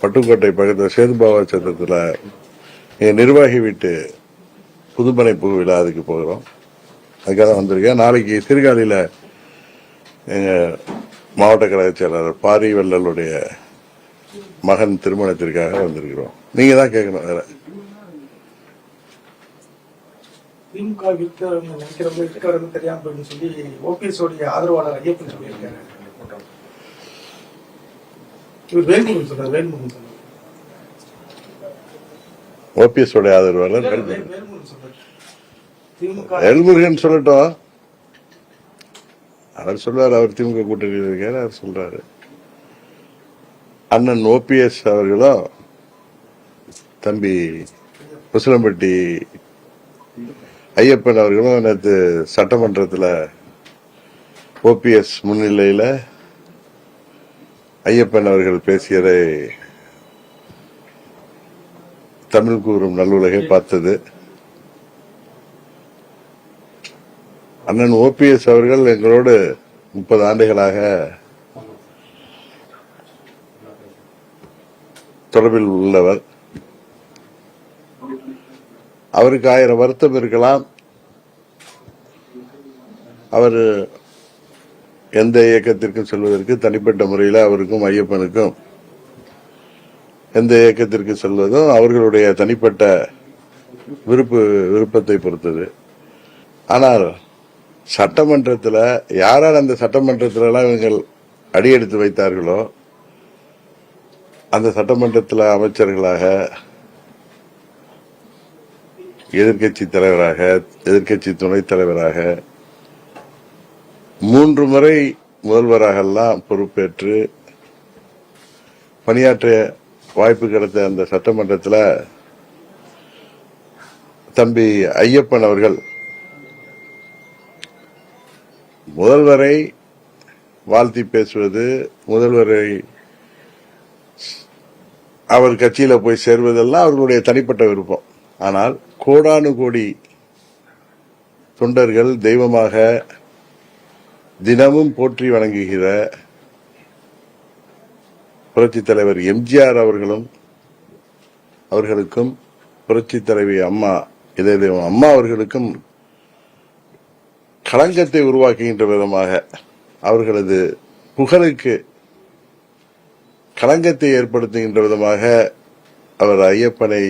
பட்டுக்கோட்டை பக்கத்தில் சேதுபாவா சத்திரத்தில் நிர்வாகி வீட்டு புதுமனை புகு விழா அதுக்கு போகிறோம். அதுக்காக வந்திருக்கேன். நாளைக்கு சீர்காழியில் எங்கள் மாவட்ட கழக செயலாளர் பாரிவள்ளலுடைய மகன் திருமணத்திற்காக வந்திருக்கிறோம். நீங்க தான் கேட்கணும். வேற திமுக விட்டு நினைக்கிறவங்க இருக்கிறவங்க தெரியாம போயின்னு சொல்லி ஓபிஎஸ் உடைய ஆதரவாளர் ஐயப்பன் சொல்லியிருக்காரு. இவர் வேல்முருகன் சொல்றாரு. வேல்முருகன் சொல்றாரு. ஓபிஎஸ் உடைய ஆதரவாளர் வேல்முருகன் சொல்றாரு. திமுக வேல்முருகன் சொல்லட்டும். அவர் சொல்றாரு. அவர் திமுக கூட்டணியில் இருக்காரு. அவர் சொல்றாரு. அண்ணன் ஓபிஎஸ் அவர்களும் தம்பி உசிலம்பட்டி ஐயப்பன் அவர்களும் நேற்று சட்டமன்றத்தில் ஓபிஎஸ் முன்னிலையில் ஐயப்பன் அவர்கள் பேசியதை தமிழ் கூறும் நல்லுலகை பார்த்தது. அண்ணன் ஓபிஎஸ் அவர்கள் எங்களோடு 30 ஆண்டுகளாக தொடர்பில் உள்ளவர். அவருக்கு 1000 வருத்தம் இருக்கலாம். அவர் எந்த இயக்கத்திற்கும் செல்வதற்கு தனிப்பட்ட முறையில் அவருக்கும் ஐயப்பனுக்கும் எந்த இயக்கத்திற்கு செல்வதும் அவர்களுடைய தனிப்பட்ட விருப்பத்தை பொறுத்தது. ஆனால் சட்டமன்றத்தில் யாரால் அந்த சட்டமன்றத்திலெல்லாம் இவங்கள் அடியெடுத்து வைத்தார்களோ அந்த சட்டமன்றத்தில் அமைச்சர்களாக, எதிர்கட்சி தலைவராக, எதிர்கட்சி துணைத் தலைவராக 3 முறை முதல்வராக எல்லாம் பொறுப்பேற்று பணியாற்ற வாய்ப்பு கிடைத்த அந்த சட்டமன்றத்தில் தம்பி ஐயப்பன் அவர்கள் முதல்வரை வாழ்த்தி பேசுவது, முதல்வரை அவர் கட்சியில போய் சேர்வதெல்லாம் அவர்களுடைய தனிப்பட்ட விருப்பம். ஆனால் கோடானு கோடி தொண்டர்கள் தெய்வமாக தினமும் போற்றி வணங்குகிற புரட்சித் தலைவர் எம்ஜிஆர் அவர்களுக்கும் புரட்சித் தலைவி அம்மா இதயம் அம்மா அவர்களுக்கும் களங்கத்தை உருவாக்குகின்ற விதமாக அவர்களது புகழுக்கு களங்கத்தை ஏற்படுத்துகின்ற விதமாக அவர் ஐயப்பனை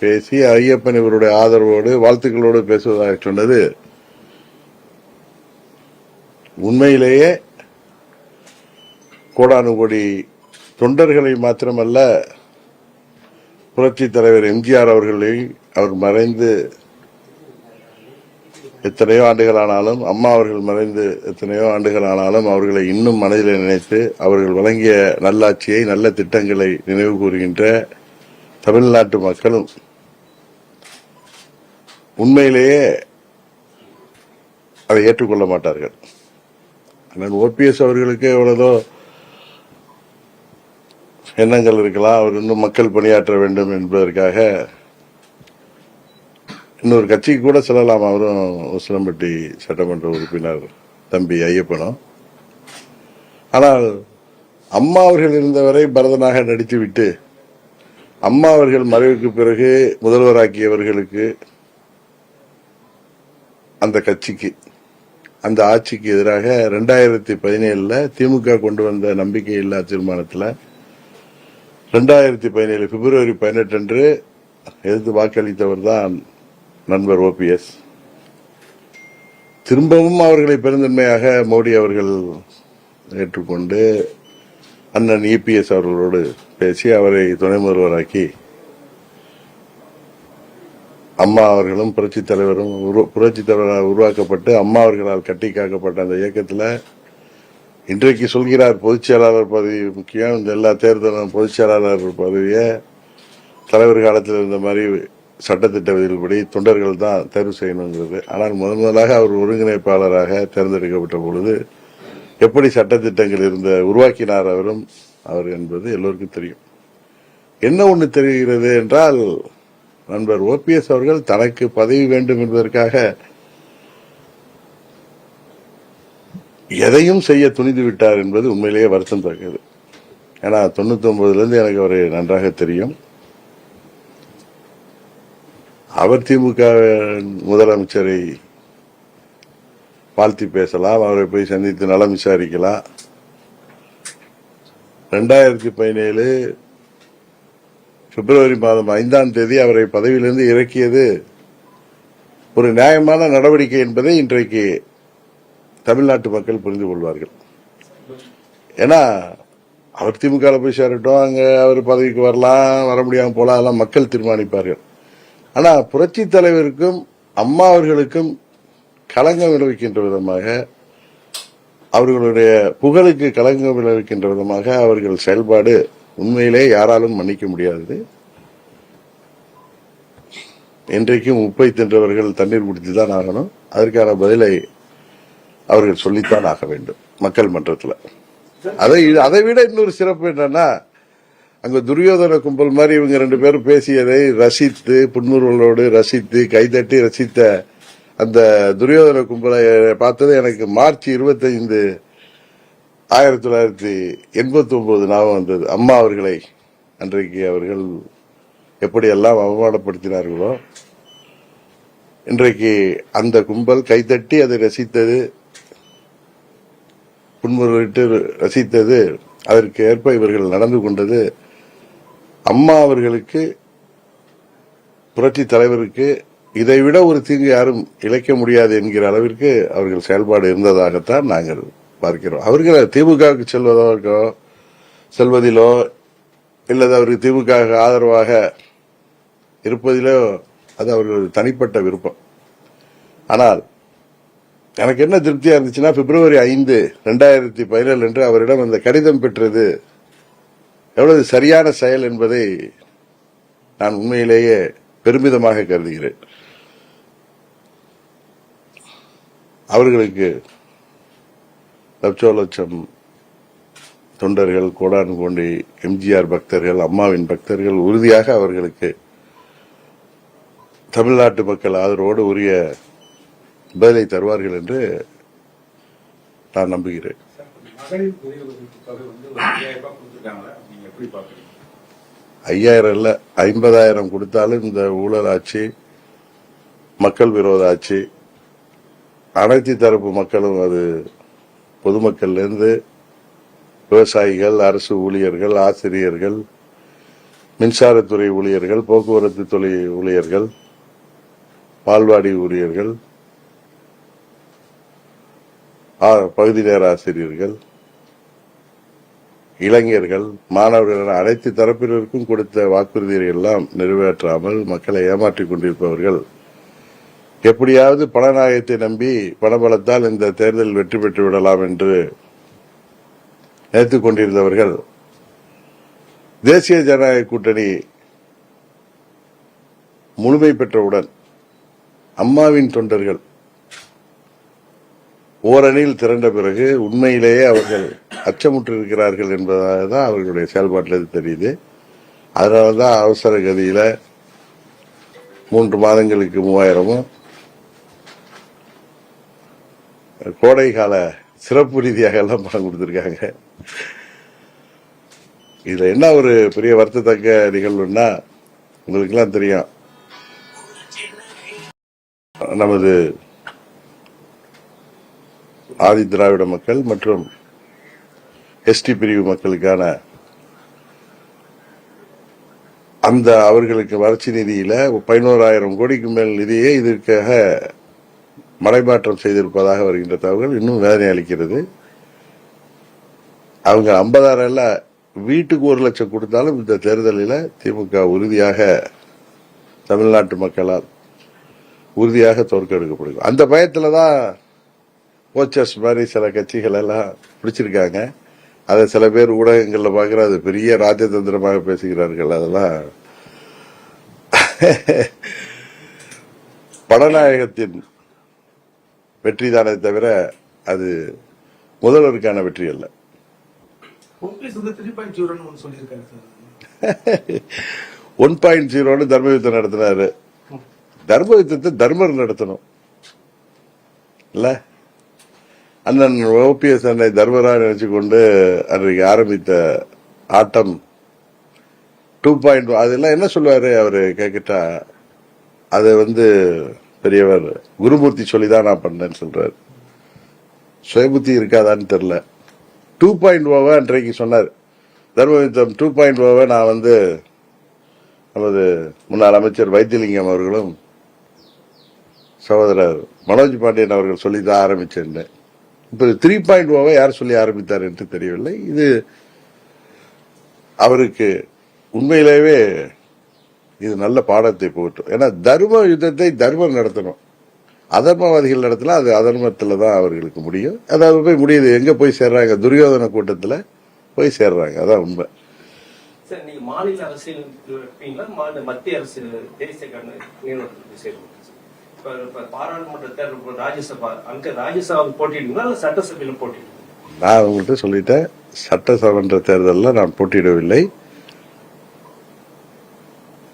பேசி ஐயப்பன் இவருடைய ஆதரவோடு வாழ்த்துக்களோடு பேசுவதாக சொன்னது உண்மையிலேயே கோடானு கோடி தொண்டர்களை மாத்திரமல்ல, புரட்சி தலைவர் எம்ஜிஆர் அவர்களை அவர் மறைந்து எத்தனையோ ஆண்டுகளானாலும், அம்மா அவர்கள் மறைந்து எத்தனையோ ஆண்டுகளானாலும் அவர்களை இன்னும் மனதில் நினைத்து அவர்கள் வழங்கிய நல்லாட்சியை, நல்ல திட்டங்களை நினைவு கூறுகின்ற தமிழ்நாட்டு மக்களும் உண்மையிலேயே அதை ஏற்றுக்கொள்ள மாட்டார்கள். ஓபிஎஸ் அவர்களுக்கு எவ்வளதோ எண்ணங்கள் இருக்கலாம். அவர் இன்னும் மக்கள் பணியாற்ற வேண்டும் என்பதற்காக இன்னொரு கட்சிக்கு கூட செல்லலாம். அவரும் உசிலம்பட்டி சட்டமன்ற உறுப்பினர் தம்பி ஐயப்பனும். ஆனால் அம்மா அவர்கள் இருந்தவரை பரதனாக நடித்துவிட்டு அம்மா அவர்கள் மறைவுக்கு பிறகு முதல்வராக்கியவர்களுக்கு, அந்த கட்சிக்கு, அந்த ஆட்சிக்கு எதிராக 2017 திமுக கொண்டு வந்த நம்பிக்கையில்லா தீர்மானத்தில் 2017 பிப்ரவரி 18 அன்று எதிர்த்து வாக்களித்தவர் தான் நண்பர் ஓபிஎஸ். திரும்பவும் அவர்களை பெருந்தன்மையாக மோடி அவர்கள் ஏற்றுக்கொண்டு அண்ணன் இபிஎஸ் அவர்களோடு பேசி அவரை துணை முதல்வராக்கி அம்மா அவர்களும் புரட்சித் தலைவராக உருவாக்கப்பட்டு அம்மா அவர்களால் கட்டி காக்கப்பட்ட அந்த இயக்கத்தில் இன்றைக்கு சொல்கிறார் பொதுச் செயலாளர் பதவி முக்கியம், இந்த எல்லா தேர்தலும் பொதுச் செயலாளர் பதவியை தலைவர் காலத்தில் இருந்த மாதிரி சட்டத்திட்ட விதிப்படி தொண்டர்கள் தான் தேர்வு செய்யணுங்கிறது. ஆனால் முதலாக அவர் ஒருங்கிணைப்பாளராக தேர்ந்தெடுக்கப்பட்ட பொழுது எப்படி சட்டத்திட்டங்கள் உருவாக்கினார் அவர் என்பது எல்லோருக்கும் தெரியும். என்ன ஒன்று தெரிகிறது என்றால், நண்பர் ஓபிஎஸ் அவர்கள் தனக்கு பதவி வேண்டும் என்பதற்காக எதையும் செய்ய துணிந்து விட்டார் என்பது உண்மையிலேயே வருத்தம் தக்கது. ஏன்னா 99 எனக்கு அவரை நன்றாக தெரியும். அவர் திமுக முதலமைச்சரை வாழ்த்தி பேசலாம், அவரை போய் சந்தித்து நலம் விசாரிக்கலாம். 2017 பிப்ரவரி மாதம் 5ஆம் தேதி அவரை பதவியிலிருந்து இறக்கியது ஒரு நியாயமான நடவடிக்கை என்பதை இன்றைக்கு தமிழ்நாட்டு மக்கள் புரிந்து கொள்வார்கள். ஏன்னா அவர் திமுக போய் சேரட்டும், அங்க அவர் பதவிக்கு வரலாம், வர முடியாம போலாம், அதெல்லாம் மக்கள் தீர்மானிப்பார்கள். ஆனா புரட்சி தலைவருக்கும் அம்மா அவர்களுக்கும் களங்கம் விளைவிக்கின்ற விதமாக, அவர்களுடைய புகழுக்கு களங்கம் விளைவிக்கின்ற விதமாக அவர்கள் செயல்பாடு உண்மையிலே யாராலும் மன்னிக்க முடியாது. இன்றைக்கும் உப்பை தின்றவர்கள் தண்ணீர் குடித்துதான் ஆகணும். அதற்கான பதிலை அவர்கள் சொல்லித்தான் ஆக வேண்டும் மக்கள் மன்றத்தில். அதை விட இன்னொரு சிறப்பு என்னன்னா, அங்க துரியோதன கும்பல் மாதிரி இவங்க 2 பேரும் பேசியதை ரசித்து, புன்முறுவலோடு ரசித்து, கைதட்டி ரசித்த அந்த துரியோதன கும்பலை பார்த்தது எனக்கு மார்ச் 25, 1989 ஞாபகம் வந்தது. அம்மா அவர்களை அன்றைக்கு அவர்கள் எப்படியெல்லாம் அவமானப்படுத்தினார்களோ, இன்றைக்கு அந்த கும்பல் கைதட்டி அதை ரசித்தது, புன்முறுவிட்டு ரசித்தது, அதற்கு ஏற்ப இவர்கள் நடந்து கொண்டது அம்மா அவர்களுக்கு, புரட்சி தலைவருக்கு இதைவிட ஒரு தீங்கு யாரும் இழைக்க முடியாது என்கிற அளவிற்கு அவர்கள் செயல்பாடு இருந்ததாகத்தான் நாங்கள் பார்க்கிறோம். அவர்கள் திமுகவுக்கு செல்வதிலோ இல்லது அவருக்கு திமுக ஆதரவாக இருப்பதிலோ அது அவர்கள் தனிப்பட்ட விருப்பம். ஆனால் எனக்கு என்ன திருப்தியா இருந்துச்சுன்னா, பிப்ரவரி 5, 2017 என்று அவரிடம் அந்த கடிதம் பெற்றது எவ்வளவு சரியான செயல் என்பதை நான் உண்மையிலேயே பெருமிதமாக கருதுகிறேன். அவர்களுக்கு லட்சம் தொண்டர்கள், கோடான் கோண்டி எம்ஜிஆர் பக்தர்கள், அம்மாவின் பக்தர்கள் உறுதியாக அவர்களுக்கு தமிழ்நாட்டு மக்கள் ஆதரவோடு உரிய பதிலை தருவார்கள் என்று நான் நம்புகிறேன். 5000 இல்ல 50,000 கொடுத்தாலும் இந்த ஊழல் ஆட்சி, மக்கள் விரோத ஆட்சி, அனைத்து தரப்பு மக்களும், அது பொதுமக்கள்ல இருந்து விவசாயிகள், அரசு ஊழியர்கள், ஆசிரியர்கள், மின்சாரத்துறை ஊழியர்கள், போக்குவரத்து துறை ஊழியர்கள், பால்வாடி ஊழியர்கள், பகுதி நேர ஆசிரியர்கள், இளைஞர்கள், மாணவர்கள் என அனைத்து தரப்பினருக்கும் கொடுத்த வாக்குறுதிகளை எல்லாம் நிறைவேற்றாமல் மக்களை ஏமாற்றிக் கொண்டிருப்பவர்கள், எப்படியாவது பணநாயகத்தை நம்பி பணபலத்தால் இந்த தேர்தலில் வெற்றி பெற்று விடலாம் என்று நினைத்துக் கொண்டிருந்தவர்கள், தேசிய ஜனநாயக கூட்டணி முழுமை பெற்றவுடன் அம்மாவின் தொண்டர்கள் ஓரணியில் திரண்ட பிறகு உண்மையிலேயே அவர்கள் அச்சமுற்று இருக்கிறார்கள் என்பதாக தான் அவர்களுடைய செயல்பாட்டில் தெரியுது. அதனாலதான் அவசர கதியில 3 மாதங்களுக்கு 3000 கோடை கால சிறப்பு ரீதியாக எல்லாம் பணம் கொடுத்திருக்காங்க. இதுல என்ன ஒரு பெரிய வருத்தத்தக்க நிகழ்வுன்னா, உங்களுக்கு எல்லாம் தெரியும், நமது ஆதி திராவிட மக்கள் மற்றும் எஸ்டி பிரிவு மக்களுக்கான அந்த அவர்களுக்கு வளர்ச்சி நிதியில 11,000 கோடிக்கு மேல் நிதியை இதற்காக மடைமாற்றம் செய்திருப்பதாக வருகின்ற தகவல்கள் இன்னும் வேதனை அளிக்கிறது. அவங்க 50,000 இல்ல, வீட்டுக்கு 1 லட்சம் கொடுத்தாலும் இந்த தேர்தலில் திமுக உறுதியாக தமிழ்நாட்டு மக்களால் உறுதியாக தோற்கெடுக்கப்படுகிறது. அந்த பயத்துலதான் போச்சர்ஸ் மாதிரி சில கட்சிகள் எல்லாம் பிடிச்சிருக்காங்க. அதை சில பேர் ஊடகங்கள்ல பாக்குற அது பெரிய ராஜதந்திரமாக பேசுகிறார்கள். அதெல்லாம் படநாயகத்தின் வெற்றி தானே தவிர அது முதல்வருக்கான வெற்றி அல்ல. 1.0 தர்ம யுத்தம் நடத்தினாரு. தர்ம யுத்தத்தை தர்மர் நடத்தணும் இல்ல, அண்ணன் ஓபிஎஸ் அண்ணனை தர்மரா நினைச்சு கொண்டு அன்றைக்கு ஆரம்பித்த ஆட்டம் 2.0 அதெல்லாம் என்ன சொல்லுவாரு அவரு கேக்கிட்டா, அதை பெரியவர் குருமூர்த்தி சொல்லிதான் நான் பண்ணேன்னு சொல்றாரு. சுயபுத்தி இருக்காதான்னு தெரியல. 2.0 அன்றைக்கு சொன்னார். தர்மயுத்தம் 2.0 நான் நமது முன்னாள் அமைச்சர் வைத்தியலிங்கம் அவர்களும் சகோதரர் மனோஜ் பாண்டியன் அவர்கள் சொல்லிதான் ஆரம்பிச்சேன். இப்ப 3.0 யார் சொல்லி ஆரம்பித்தார் என்று தெரியவில்லை. இது அவருக்கு உண்மையிலேயே இது நல்ல பாடத்தை போகட்டும். ஏன்னா தர்ம யுத்தத்தை தர்மம் நடத்தணும், அதர்மவாதிகள் நடத்தலாம். அது அதர்மத்துல தான் அவர்களுக்கு முடியும். அதாவது போய் முடியுது, எங்க போய் சேர்றாங்க? துரியோதன கூட்டத்துல போய் சேர்றாங்க. அதான் உண்மை. சார், நீங்க மாநில அரசியல் இருப்பீங்களா, மத்திய அரசு தேசிய இப்ப பாராளுமன்ற தேர்தல் ராஜ்யசபா அங்க ராஜ்யசபா போட்டிடுங்களா இல்ல சட்டசபையில போட்டிடுங்க? நான் உங்கள்கிட்ட சொல்லிட்டேன், சட்டசபை தேர்தலில் நான் போட்டியிடவில்லை.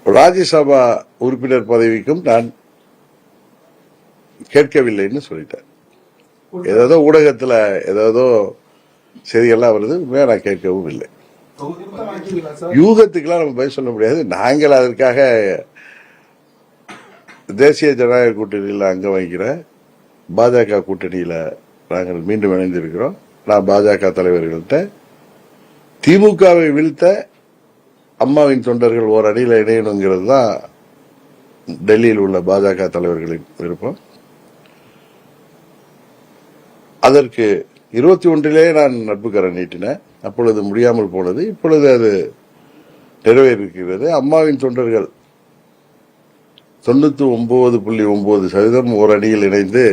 ராஜ்யசபா உறுப்பினர் பதவிக்கும் நான் கேட்கவில்லைன்னு சொல்லிட்டேன். ஏதோ ஊடகத்துல ஏதோ செய்திகள்லாம் வருது, நான் கேட்கவும் இல்லை. யூகத்துக்கெல்லாம் நம்ம பதில் சொல்ல முடியாது. நாங்கள் அதற்காக தேசிய ஜனநாயக கூட்டணியில் அங்கம் வகிக்கிற பாஜக கூட்டணியில நாங்கள் மீண்டும் இணைந்திருக்கிறோம். நான் பாஜக தலைவர்கள்ட்ட திமுகவை வீழ்த்த அம்மாவின் தொண்டர்கள் ஓர் அணியில் இணையணுங்கிறது தான் டெல்லியில் உள்ள பாஜக தலைவர்களின் விருப்பம். அதற்கு 21 நான் நட்புக்கரம் நீட்டினேன். அப்பொழுது முடியாமல் போனது, இப்பொழுது அது நிறைவேறியிருக்கிறது. அம்மாவின் தொண்டர்கள் 99.9% ஓர் அணியில் இணைந்து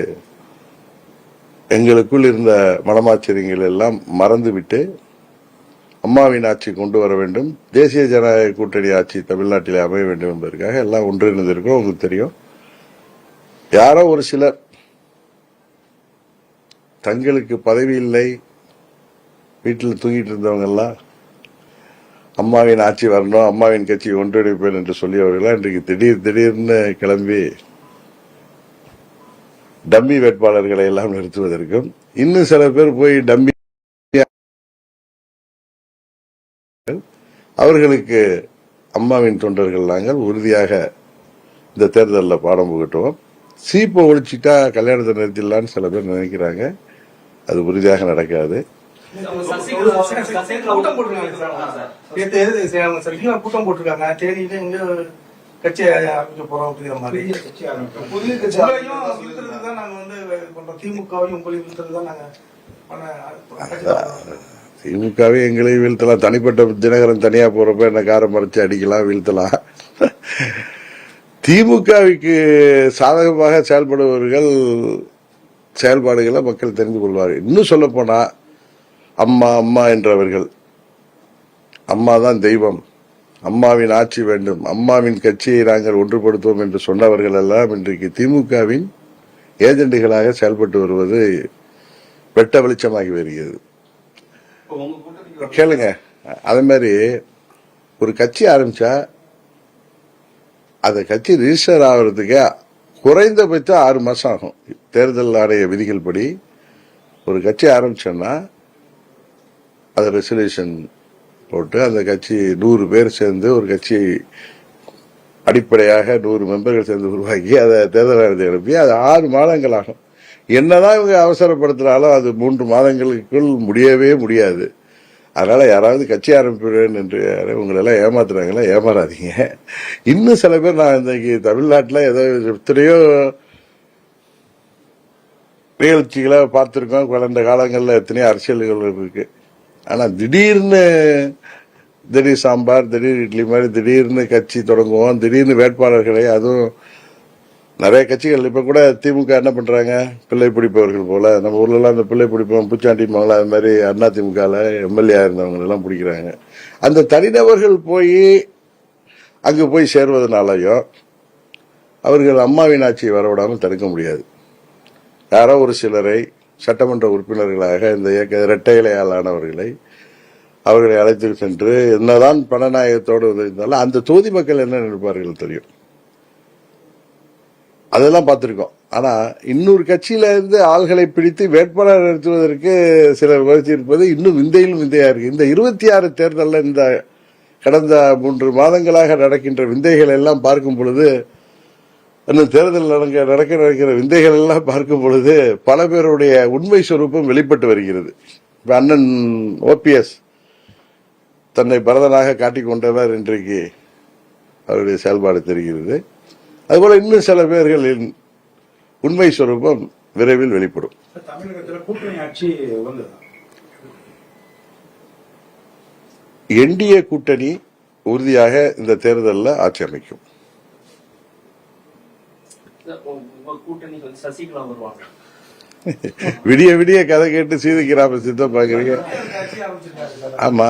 எங்களுக்குள் இருந்த மனமாச்சரியங்கள் எல்லாம் மறந்துவிட்டு அம்மாவின் ஆட்சி கொண்டு வர வேண்டும், தேசிய ஜனநாயக கூட்டணி ஆட்சி தமிழ்நாட்டிலே அமைய வேண்டும் என்பதற்காக எல்லாம் ஒன்றிணைந்திருக்கிறோம். உங்களுக்கு தெரியும், யாரோ ஒரு சிலர் தங்களுக்கு பதவி இல்லை, வீட்டில் தூங்கிட்டு இருந்தவங்க எல்லாம் அம்மாவின் ஆட்சி வரணும், அம்மாவின் கட்சியை ஒன்றிணைப்பேன் என்று சொல்லியவர்களாம் இன்றைக்கு திடீர்னு கிளம்பி டம்மி வேட்பாளர்களை எல்லாம் நிறுத்துவதற்கும், இன்னும் சில பேர் போய் டம்மி அவர்களுக்கு அம்மாவின் தொண்டர்கள் நாங்கள் உறுதியாக இந்த தேர்தலில் பாடம் புகட்டுவோம். சீப்பை ஒழிச்சிட்டா கல்யாணத்தை நிறுத்திடலான்னு சில பேர் நினைக்கிறாங்க. அது உறுதியாக நடக்காது. கூட்டம் போட்டிருக்காங்க, தேனியில எங்க கட்சி ஆரம்பிக்க போறோம் அப்படிங்கிற மாதிரி. நாங்க திமுகவையும் உங்களையும் வீழ்த்துறதுதான் நாங்க திமுகவே எங்களையும் வீழ்த்தலாம். தனிப்பட்ட தினகரன் தனியா போறப்ப என்ன காரை மறைச்சு அடிக்கலாம், வீழ்த்தலாம். திமுகவுக்கு சாதகமாக செயல்படுபவர்கள் செயல்பாடுகளை மக்கள் தெரிந்து கொள்வார்கள். இன்னும் சொல்ல போனா அம்மா என்றவர்கள், அம்மா தான் தெய்வம், அம்மாவின் ஆட்சி வேண்டும், அம்மாவின் கட்சியை நாங்கள் ஒன்றுபடுத்துவோம் என்று சொன்னவர்கள் எல்லாம் இன்றைக்கு திமுகவின் ஏஜெண்டுகளாக செயல்பட்டு வருவது வெட்ட வெளிச்சமாகி வருகிறது. கேளுங்க, அதே மாதிரி ஒரு கட்சி ஆரம்பிச்சா அந்த கட்சி ரிஜிஸ்டர் ஆகிறதுக்கு குறைந்தபட்சம் 6 மாசம் ஆகும். தேர்தல் ஆணைய விதிகள் படி ஒரு கட்சி ஆரம்பிச்சோன்னா அது ரெசல்யூஷன் போட்டு அந்த கட்சி 100 பேர் சேர்ந்து ஒரு கட்சி அடிப்படையாக 100 மெம்பர்கள் சேர்ந்து உருவாக்கி அதை தேர்தல் ஆணையத்தை எழுப்பி அது 6 மாதங்கள் ஆகும். என்னதான் இவங்க அவசரப்படுத்தினாலும் அது 3 மாதங்களுக்குள் முடியவே முடியாது. அதனால யாராவது கட்சி ஆரம்பிப்பேன் என்று உங்களெல்லாம் ஏமாத்துறாங்களா, ஏமாறாதீங்க. இன்னும் சில பேர் நான் இன்னைக்கு தமிழ்நாட்டில் ஏதோ எத்தனையோ நிகழ்ச்சிகளை பார்த்திருக்கோம். கடந்த காலங்களில் எத்தனையோ அரசியல்கள் இருக்கு. ஆனா திடீர் சாம்பார், திடீர் இட்லி மாதிரி திடீர்னு கட்சி தொடங்குவோம், திடீர்னு வேட்பாளர்களை, அதுவும் நிறைய கட்சிகள் இப்ப கூட திமுக என்ன பண்றாங்க, பிள்ளை பிடிப்பவர்கள் போல நம்ம ஊர்ல எல்லாம் அந்த பிள்ளை பிடிப்போம் பூச்சாண்டி மங்களா அது மாதிரி அண்ணா திமுக எம்எல்ஏ இருந்தவங்க எல்லாம் பிடிக்கிறாங்க. அந்த தனிநபர்கள் போய் அங்கு போய் சேர்வதனாலையும் அவர்கள் அம்மாவின் ஆட்சியை வரவிடாமல் தடுக்க முடியாது. யாரோ ஒரு சிலரை சட்டமன்ற உறுப்பினர்களாக இந்த இரட்டை இலையாளானவர்களை அவர்களை அழைத்து சென்று என்னதான் பணநாயகத்தோடு இருந்தாலும் அந்த தொகுதி மக்கள் என்ன நினைப்பார்கள் தெரியும். அதெல்லாம் பார்த்திருக்கோம். ஆனா இன்னொரு கட்சியில இருந்து ஆள்களை பிடித்து வேட்பாளர் நிறுத்துவதற்கு சிலர் முயற்சி இருப்பது இன்னும் விந்தையிலும் விந்தையா இருக்கு. இந்த 26 தேர்தலில் இந்த கடந்த 3 மாதங்களாக நடக்கின்ற விந்தைகள் எல்லாம் பார்க்கும் பொழுது, இன்னும் தேர்தல் நடக்கிற விந்தைகள் எல்லாம் பார்க்கும் பொழுது பல பேருடைய உண்மை சொரூபம் வெளிப்பட்டு வருகிறது. இப்ப அண்ணன் OPS தன்னை பரதனாக காட்டிக் கொண்டவர் இன்றைக்கு அவருடைய செயல்பாடு தெரிகிறது. அதுபோல இன்னும் சில பேர்களின் உண்மை சொரூபம் விரைவில் வெளிப்படும். தமிழகத்தில் கூட்டணி ஆட்சி வந்தது. என்டிஏ கூட்டணி உறுதியாக இந்த தேர்தலில் ஆட்சி அமைக்கும். உங்க கூட்டணிக்கு வந்து சசிகலா வருவாங்க. விடிய விடிய கதை கேட்டு சீதைக்கிராம சித்தம் பாக்குறீங்க. கட்சி ஆரம்பிச்சிருக்காரு சார். ஆமா,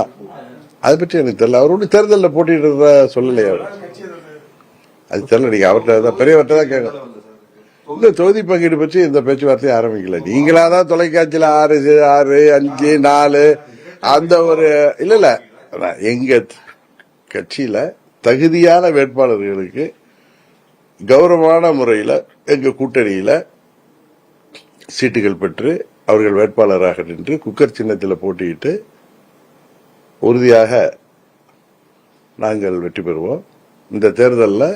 அதை பற்றி எனக்கு தெரியல. அவரோட தேர்தலில் போட்டிட்டு சொல்லலையா? கட்சி அது தெரியல. நீங்க அவர்கிட்ட பெரியவர்கிட்ட தான் கேட்கணும். இந்த தொகுதி பங்கீடு பற்றி இந்த பேச்சுவார்த்தையை ஆரம்பிக்கல. நீங்களாதான் தொலைக்காட்சியில 6, 5, 4 அந்த ஒரு இல்ல எங்க கட்சியில தகுதியான வேட்பாளர்களுக்கு கௌரவமான முறையில எங்க கூட்டணியில சீட்டுகள் பெற்று அவர்கள் வேட்பாளராக நின்று குக்கர் சின்னத்தில் போட்டியிட்டு உறுதியாக நாங்கள் வெற்றி பெறுவோம். இந்த தேர்தலில்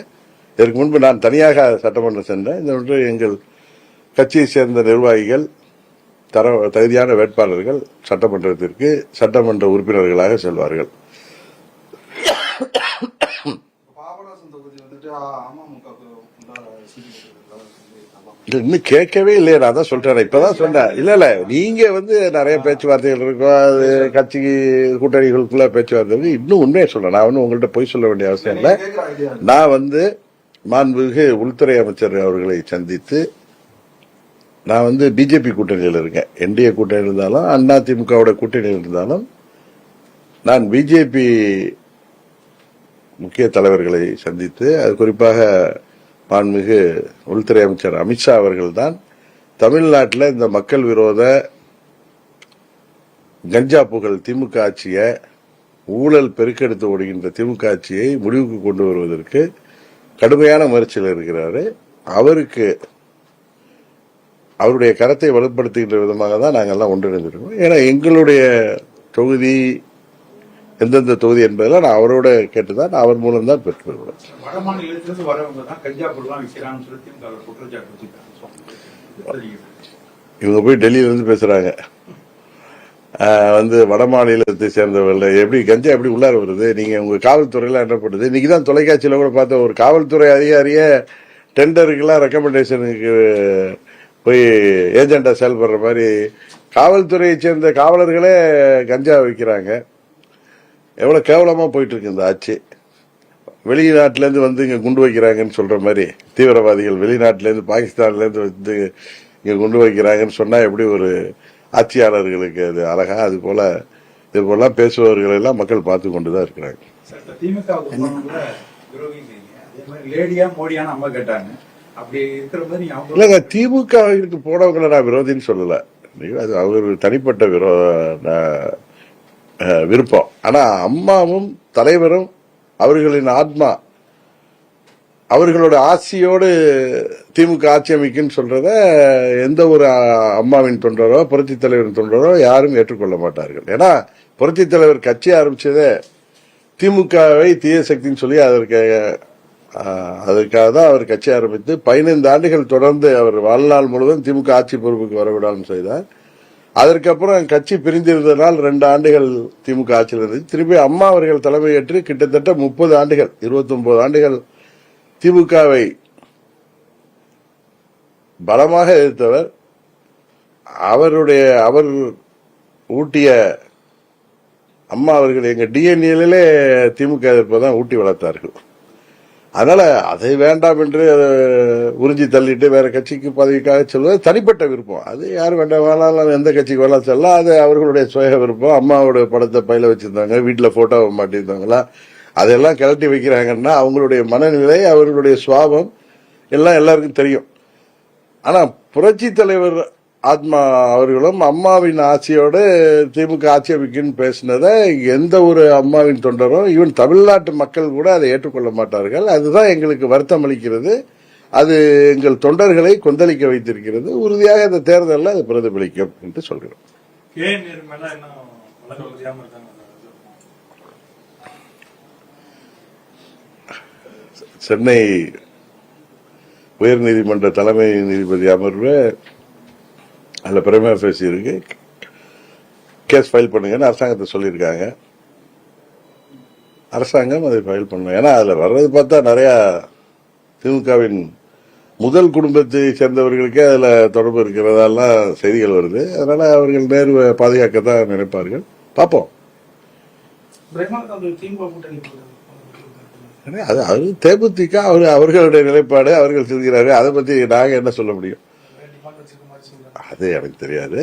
இதற்கு முன்பு நான் தனியாக சட்டமன்றம் சென்றேன். இந்த எங்கள் கட்சியை சேர்ந்த நிர்வாகிகள் தகுதியான வேட்பாளர்கள் சட்டமன்றத்திற்கு சட்டமன்ற உறுப்பினர்களாக செல்வார்கள். பாபநாசம் தொகுதி வந்துட்டு அமமுகவுக்கு இன்னும் கேட்கவே இல்லையா? நான் தான் சொல்றேன், இப்பதான் சொன்னேன். இல்ல நீங்க நிறைய பேச்சுவார்த்தைகள் இருக்கும், அது கட்சி கூட்டணிகளுக்குள்ள பேச்சுவார்த்தை. இன்னும் உண்மையை சொல்றேன். நான் உங்கள்கிட்ட போய் சொல்ல வேண்டிய அவசியம் இல்லை. நான் மாண்புமிகு உள்துறை அமைச்சர் அவர்களை சந்தித்து, நான் பிஜேபி கூட்டணியில் இருக்கேன். என்டிஏ கூட்டணி இருந்தாலும் அதிமுகவோட கூட்டணியில் இருந்தாலும் நான் பிஜேபி முக்கிய தலைவர்களை சந்தித்து, அது குறிப்பாக மாண்புமிகு உள்துறை அமைச்சர் அமித்ஷா அவர்கள் தான் தமிழ்நாட்டில் இந்த மக்கள் விரோத கஞ்சா புகழ் திமுக ஆட்சியை, ஊழல் பெருக்கெடுத்து ஓடுகின்ற திமுக ஆட்சியை முடிவுக்கு கொண்டு வருவதற்கு கடுமையான முயற்சியில் இருக்கிறாரு. அவருக்கு அவருடைய கரத்தை வலுப்படுத்துகின்ற விதமாக தான் நாங்கள்லாம் ஒன்றிணைந்திருக்கோம். ஏன்னா எங்களுடைய தொகுதி எந்தெந்த தொகுதி என்பதெல்லாம் நான் அவரோட கேட்டுதான், அவர் மூலம் தான் பெற்று வருவேன். வட மாநிலத்திலிருந்து வரவங்க தான் கஞ்சா பொருள்லாம் விற்கிறான்னு சொல்லி திமுக குற்றச்சாட்டு வச்சிருக்காங்க. இவங்க போய் டெல்லியிலிருந்து பேசுறாங்க. வட மாநிலத்தை சேர்ந்தவர்கள் எப்படி கஞ்சா எப்படி உள்ளார வருது, நீங்க உங்க காவல்துறையெல்லாம் என்ன பண்ணுது? இன்னைக்குதான் தொலைக்காட்சியில கூட பார்த்த ஒரு காவல்துறை அதிகாரிய டெண்டருக்கெல்லாம் ரெக்கமெண்டேஷனுக்கு போய் ஏஜெண்டா செயல்படுற மாதிரி காவல்துறையை சேர்ந்த காவலர்களே கஞ்சா வைக்கிறாங்க. எவ்வளவு கேவலமா போயிட்டு இருக்கு இந்த ஆட்சி. வெளிநாட்டில இருந்து இங்க குண்டு வைக்கிறாங்கன்னு சொல்ற மாதிரி தீவிரவாதிகள் வெளிநாட்டில இருந்து பாகிஸ்தான்ல இருந்து இங்க குண்டு வைக்கிறாங்கன்னு சொன்னா எப்படி ஒரு ஆட்சியாளர்களுக்கு அது அழகா? அது போல இது போல பேசுபவர்கள் எல்லாம் மக்கள் பார்த்து கொண்டுதான் இருக்கிறாங்க. இல்லங்க, திமுகவிற்கு போனவங்களை நான் விரோதின்னு சொல்லல. அது அவர் தனிப்பட்ட விருப்பம். ஆனா அம்மாவும் தலைவரும் அவர்களின் ஆத்மா அவர்களோட ஆட்சியோடு திமுக ஆட்சி அமைக்குன்னு சொல்றத எந்த ஒரு அம்மாவின் தொண்டரோ புரட்சி தலைவரின் தொண்டரோ யாரும் ஏற்றுக்கொள்ள மாட்டார்கள். ஏன்னா புரட்சி தலைவர் கட்சி ஆரம்பிச்சதே திமுகவை தீய சக்தின்னு சொல்லி அதற்காக தான் அவர் கட்சி ஆரம்பித்து 15 ஆண்டுகள் தொடர்ந்து அவர் வாழ்நாள் முழுவதும் திமுக ஆட்சி பொறுப்புக்கு வரவிடாமல் செய்தார். அதற்கப்புறம் கட்சி பிரிந்திருந்ததால் 2 ஆண்டுகள் திமுக ஆட்சியில் இருந்துச்சு. திருப்பி அம்மா அவர்கள் தலைமையேற்று கிட்டத்தட்ட 30 ஆண்டுகள் 29 ஆண்டுகள் திமுகவை பலமாக எதிர்த்தவர். அவர் ஊட்டிய அம்மா அவர்கள் எங்க டிஎன்ஏலே திமுக எதிர்ப்பதான் ஊட்டி வளர்த்தார்கள். அதனால அதை வேண்டாம் என்று உறிஞ்சி தள்ளிட்டு வேற கட்சிக்கு பதவிக்காக செல்வது தனிப்பட்ட விருப்பம். அது யார் வேண்டாம் எந்த கட்சிக்கு வேணாலும் செல்லலாம். அது அவர்களுடைய சுய விருப்பம். அம்மாவோட படத்தை பையில வச்சிருந்தாங்க, வீட்டுல போட்டோ மாட்டிருந்தாங்களா, அதெல்லாம் கழட்டி வைக்கிறாங்கன்னா அவங்களுடைய மனநிலை, அவர்களுடைய சுவாபம் எல்லாம் எல்லாருக்கும் தெரியும். ஆனா புரட்சி தலைவர் ஆத்மா அவர்களும் அம்மாவின் ஆட்சியோடு திமுக ஆட்சி அமைக்குன்னு பேசினதை எந்த ஒரு அம்மாவின் தொண்டரும் ஈவன் தமிழ்நாட்டு மக்கள் கூட அதை ஏற்றுக்கொள்ள மாட்டார்கள். அதுதான் எங்களுக்கு வருத்தம் அளிக்கிறது. அது எங்கள் தொண்டர்களை கொந்தளிக்க வைத்திருக்கிறது. உறுதியாக இந்த தேர்தலில் அது பிரதிபலிக்கும் என்று சொல்கிறோம். சென்னை உயர்நீதிமன்ற தலைமை நீதிபதி அமர்வு அதுல பிரைமா ஃபேசி இருக்கு, கேஸ் ஃபைல் பண்ணுங்கன்னு அரசாங்கத்தை சொல்லியிருக்காங்க. அரசாங்கம் அதை ஃபைல் பண்ணும். ஏன்னா அதுல வர்றது பார்த்தா நிறைய திமுகவின் முதல் குடும்பத்தை சேர்ந்தவர்களுக்கே அதுல தொடர்பு இருக்கிறதெல்லாம் செய்திகள் வருது. அதனால அவர்கள் நேருவை பாதுகாக்கத்தான் நினைப்பார்கள். பார்ப்போம். அது தேமுதிக அவர்களுடைய நிலைப்பாடு, அவர்கள் சொல்கிறார்கள். அதை பத்தி நாங்க என்ன சொல்ல முடியும்? அது எனக்கு தெரியாது.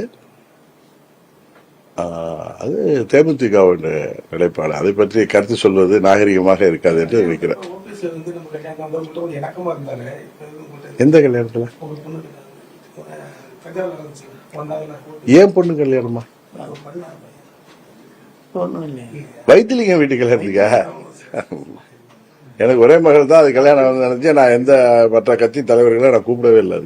அது தேமுதிகவுடைய நிலைப்பாடு. அதை பற்றி கருத்து சொல்வது நாகரிகமாக இருக்காது என்று நினைக்கிறேன். எந்த கல்யாணத்துல? ஏன் பொண்ணு கல்யாணமா? வைத்திலிங்கம் வீட்டு கல்யாணத்துக்கா? எனக்கு ஒரே மகள் தான். அது கல்யாணம் நினைச்சு நான் எந்த மற்ற கட்சி தலைவர்களை நான் கூப்பிடவே இல்லை.